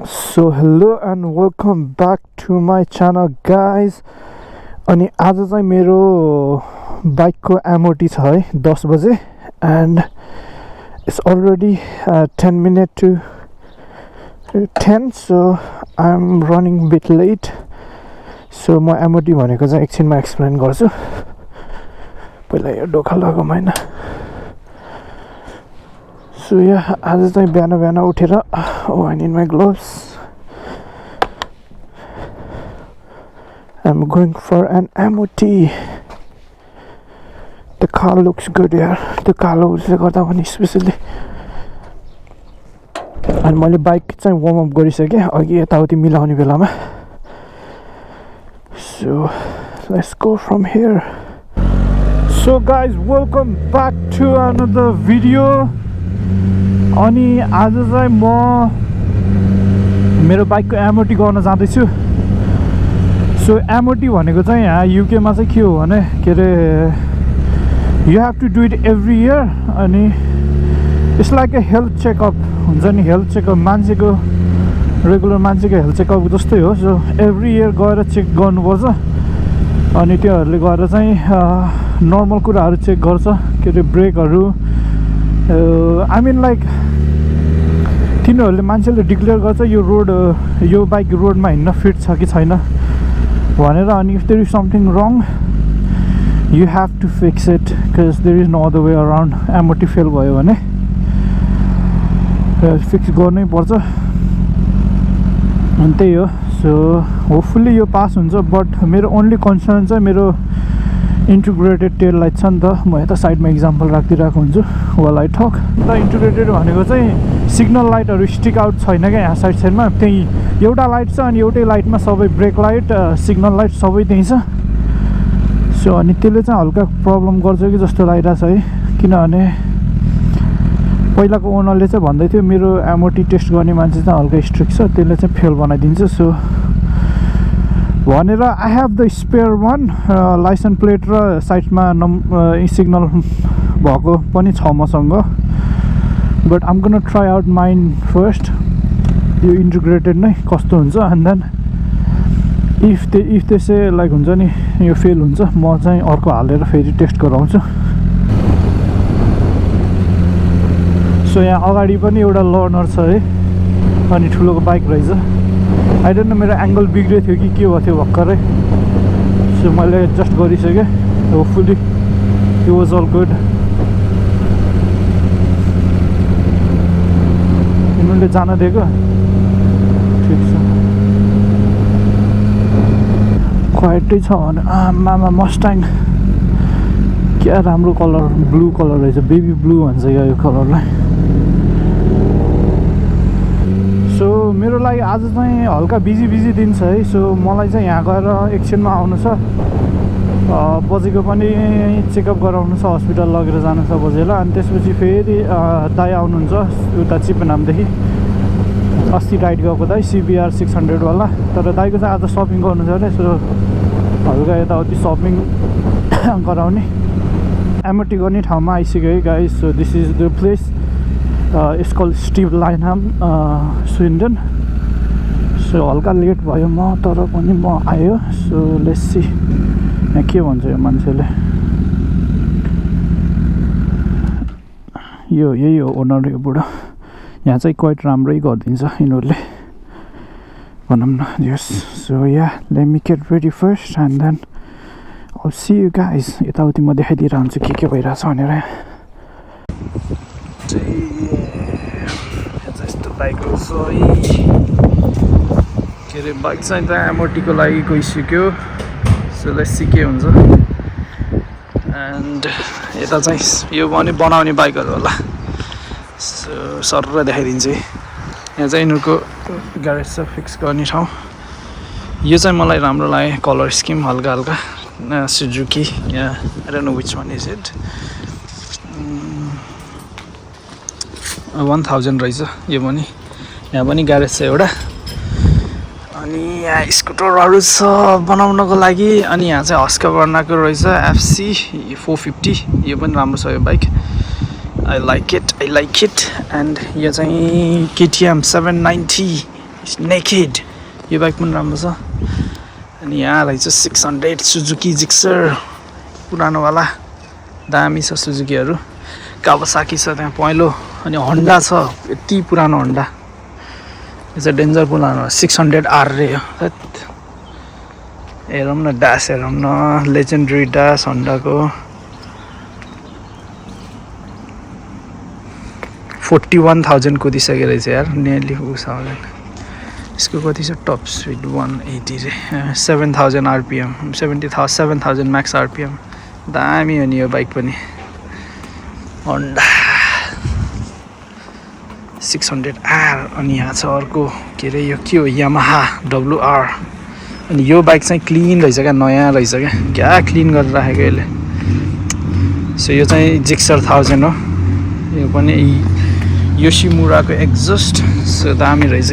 So hello and welcome back to my channel guys. अनि आज चाहिँ मेरो बाइकको MOT छ है 10 बजे and it's already 10 minutes to 10, so I'm running a bit late. So my MOT भनेको चाहिँ एकछिनमा एक्सप्लेन गर्छु. पहिला यो ढोका लगाउँ हैन. So yeah, आज चाहिँ बिहान उठेर I need my gloves. I'm going for an MOT. The car looks good here. The कालोले गर्दा पनि स्पेशली. अनि मैले बाइक चाहिँ वार्म अप गरिसके अघि यताउति मिलाउने बेलामा. So let's go from here. So guys, welcome back to another video. अनि आज चाहिँ म मेरो बाइकको MOT गर्न जाँदै छु. So MOT भनेको चाहिँ यहाँ UK मा चाहिँ के हो भने के रे you have to do it every year अनि it's like a health checkup हुन्छ नि. हेल्थ चेकअप मान्छेको रेगुलर मान्छेको हेल्थ चेकअप जस्तै हो. सो एभ्री इयर गएर चेक गर्नुपर्छ अनि त्योहरूले गएर चाहिँ नर्मल कुराहरू चेक गर्छ के रे ब्रेकहरू आई मिन लाइक तिनीहरूले मान्छेले डिक्लेयर गर्छ यो रोड यो बाइक रोडमा हिँड्न फिट छ कि छैन भनेर. अनि if there is something wrong you have to fix it because there is no other way around. MOT fail भयो भने फिक्स गर्नै पर्छ अनि त्यही हो. सो होपफुल्ली यो पास हुन्छ. बट मेरो ओन्ली कन्सर्न चाहिँ मेरो इन्टिग्रेटेड टेल लाइट छ नि त. म यता साइडमा इक्जाम्पल राखिदिरहेको हुन्छु वाल आई टक. त इन्टिग्रेटेड भनेको चाहिँ सिग्नल लाइटहरू स्टिक आउट छैन क्या यहाँ साइडमा. त्यही एउटा लाइट छ अनि एउटै लाइटमा सबै ब्रेक लाइट सिग्नल लाइट सबै त्यही छ. सो अनि त्यसले चाहिँ हल्का प्रब्लम गर्छ कि जस्तो लागिरहेछ है. किनभने पहिलाको ओनरले चाहिँ भन्दै थियो मेरो MOT टेस्ट गर्ने मान्छे चाहिँ हल्का स्ट्रिक्ट छ त्यसले चाहिँ फेल बनाइदिन्छ. सो भनेर I have the spare one license plate र साइडमा सिग्नल भएको पनि छ मसँग. But I'm gonna try out mine first यो इन्टिग्रेटेड नै कस्तो हुन्छ. एन्ड देन इफ त्यसै लाइक हुन्छ नि यो फेल हुन्छ म चाहिँ अर्को हालेर फेरि टेस्ट गराउँछु. सो यहाँ अगाडि पनि एउटा लर्नर छ है अनि ठुलोको बाइक रहेछ. आई डोन्ट नो मेरो एङ्गल बिग्रेको थियो कि के भएको थियो भर्खरै. सो मैले एडजस्ट गरिसकेँ. Hopefully it was all good. उनीहरूले जान दिएको ठिक छ. क्वाइटै छ भने आमामा मस्ट्याङ क्या राम्रो कलर ब्लू कलर रहेछ. बेबी ब्लू भन्छ क्या यो कलरलाई. सो मेरो लागि आज चाहिँ हल्का बिजी दिन छ है. सो मलाई चाहिँ यहाँ गएर एकछिनमा आउनु छ. बजेको पनि चेकअप गराउनु छ हस्पिटल लगेर जानु छ बजेलाई. अनि त्यसपछि फेरि दाइ आउनुहुन्छ उता चिपनामदेखि. अस्ति राइड गएको दाइ CBR 600 वाला. तर दाइको चाहिँ आज सपिङ गर्नु छ अरे. सो हल्का यताउति सपिङ गराउने MOT गर्ने ठाउँमा आइसक्यो है guys. So this is the place. It's called Steve Lineham Swindon. सो हल्का लेट भयो म तर पनि म आयो. सो लेट्स सी यहाँ के भन्छ यो मान्छेले. यही हो ओनर यो बुढो. यहाँ चाहिँ क्वाइट राम्रै गरिदिन्छ यिनीहरूले भनौँ न. Yes. So yeah let me get ready first and then I'll see you guys. यताउति म देखाइदिएर हुन्छु के भइरहेछ भनेर. यस्तो बाइक के अरे बाइक चाहिँ त MOT को लागि गइसक्यो. सो लेट्स सी के हुन्छ. एन्ड यता चाहिँ यो पनि बनाउने बाइकहरू होला. सो सर देखाइदिन्छु. यहाँ चाहिँ यिनीहरूको ग्यारेज छ फिक्स गर्ने ठाउँ. यो चाहिँ मलाई राम्रो लाग्यो कलर स्किम हल्का Suzuki. Yeah I don't know which one is it. 1000 रहेछ यो पनि. यहाँ पनि ग्यारेज छ एउटा. अनि यहाँ स्कुटरहरू छ बनाउनको लागि. अनि यहाँ चाहिँ हस्कबर्नाको रहेछ FC 450. यो पनि राम्रो छ यो bike. I like it. And यो चाहिँ KTM 790 इट्स नेकेड यो बाइक पनि राम्रो छ अनि यहाँ रहेछ 600 सुजुकी जिक्सर पुरानोवाला दामी छ सुजुकीहरू कावासाकी छ त्यहाँ पहेँलो अनि होन्डा छ यति पुरानो होन्डा यो चाहिँ डेन्जर पुरानो 600R रे हो हेरौँ न ड्यास हेरौँ न लेजेन्डरी ड्यास होन्डाको 41,000 कुदिसकेको रहेछ यार नियरली 4,000 यसको कति छ टप स्पिड 180 रे 7,000 RPM 7,000 म्याक्स RPM दामी हो नि यो बाइक पनि होन्डा 600R अनि यहाँ छ अर्को के अरे यो के हो यामाहा WR अनि यो बाइक चाहिँ क्लिन रहेछ क्या नयाँ रहेछ क्या क्लिन गरेर राखेको यसले सो यो चाहिँ जिक्सर 1000 हो यो पनि योसिमुराको एक्जस्ट सो दामी रहेछ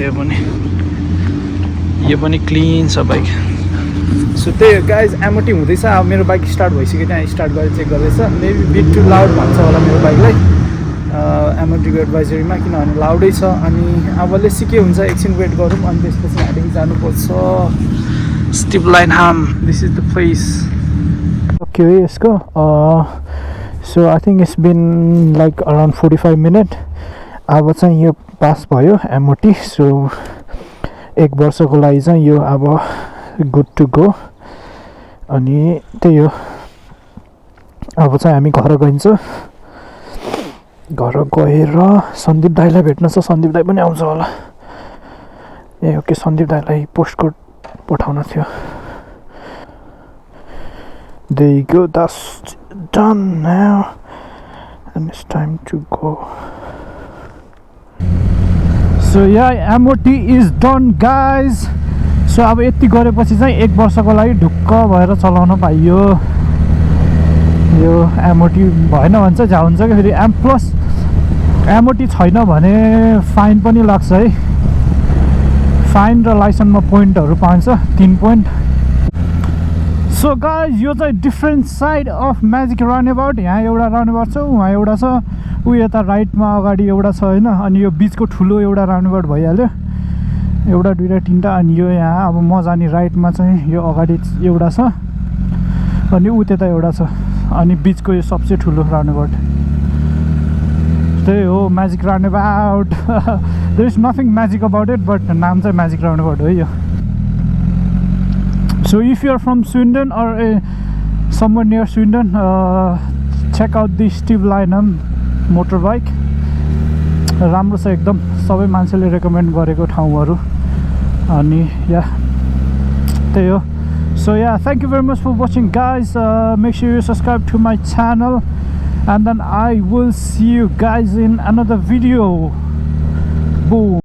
यो पनि क्लिन छ बाइक सो त्यही गाइज MOT हुँदैछ अब मेरो बाइक स्टार्ट भइसक्यो त्यहाँ स्टार्ट गरेर चेक गर्दैछ मेबी बिट टु लाउड भन्छ होला मेरो बाइकलाई MOT को एडभाइजरीमा किनभने लाउडै छ अनि अब लेट्स के हुन्छ एकछिन वेट गरौँ अनि त्यसपछि हामी जानुपर्छ स्टिप लाइन हाम this is the place okay हो यसको so I think it's been like around 45 minute अब चाहिँ यो पास भयो MOT सो 1 वर्षको लागि चाहिँ यो अब गुड टु गो अनि त्यही हो अब चाहिँ हामी घर गइन्छ घर गएर सन्दीप दाइलाई भेट्न छ सन्दीप दाइ पनि आउँछ होला ए ओके सन्दीप दाइलाई पोस्टकोड पठाउन थियो There you go, that's done now and it's time to go. So yeah, MOT is done guys. So अब यति गरेपछि चाहिँ 1 वर्षको लागि ढुक्क भएर चलाउन पाइयो यो MOT भएन भने चाहिँ झ्याउ हुन्छ कि फेरि प्लस MOT छैन भने फाइन पनि लाग्छ है फाइन र लाइसेन्समा पोइन्टहरू पाउँछ 3 पोइन्ट सो गाइज यो चाहिँ डिफ्रेन्ट साइड अफ म्याजिक रनएबाउट यहाँ एउटा रनएबाउट छ उहाँ एउटा छ ऊ यता राइटमा अगाडि एउटा छ होइन अनि यो बिचको ठुलो एउटा रनएबाउट भइहाल्यो एउटा दुईटा तिनवटा अनि यो यहाँ अब म जाने राइटमा चाहिँ यो अगाडि एउटा छ अनि ऊ त्यता एउटा छ अनि बिचको यो सबसे ठुलो रनएबाउट त्यही हो magic runabout there is nothing magic about it but नाम चाहिँ म्याजिक रनएबाउट हो यो So if you are from Sweden or somewhere near Sweden, check out this Steve Lynam motorbike. राम्रो छ एकदम सबै मान्छेले रेकमेन्ड गरेको ठाउँहरू अनि या त्यही हो So yeah, thank you very much for watching guys. Make sure you subscribe to my channel and then I will see you guys in another video. Boom.